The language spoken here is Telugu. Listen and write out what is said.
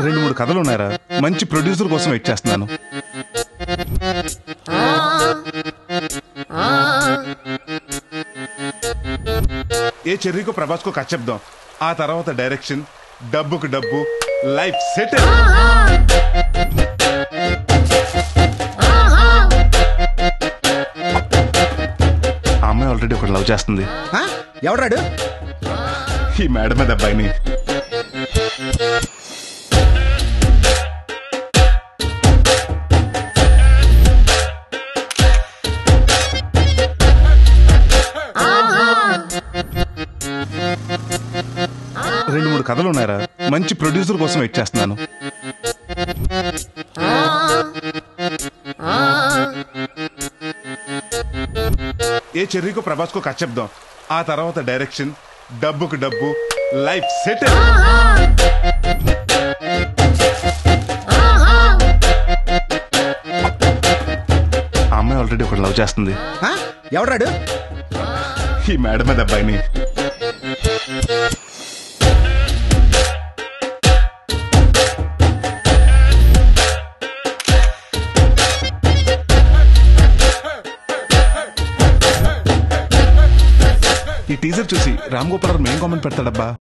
2-3 కథలు ఉన్నారా? మంచి ప్రొడ్యూసర్ కోసం వెయిట్ చేస్తున్నాను. ఏ చెర్రీకో ప్రభాస్కో కథ చెప్దాం. ఆ తర్వాత డైరెక్షన్, డబ్బుకు డబ్బు, లైఫ్ సెటిల్. ఆ అమ్మాయి ఆల్రెడీ ఒకటి లవ్ చేస్తుంది. ఎవడాడు? ఈ మేడం మీద అబ్బాయిని. రెండు మూడు కథలు ఉన్నారా? మంచి ప్రొడ్యూసర్ కోసం వెయిట్ చేస్తున్నాను. ఏ చెర్రీకో ప్రభాస్కో కథ చెప్దాం. ఆ తర్వాత డైరెక్షన్, డబ్బుకు డబ్బు, లైఫ్ సెటిల్. ఆ అమ్మాయి ఆల్రెడీ ఒకటి లవ్ చేస్తుంది. ఎవడాడు? ఈ మేడం మీద అబ్బాయిని. ఈ టీజర్ చూసి రామ్ గోపాల్ ఏం కామెంట్ పెడతాడబ్బా?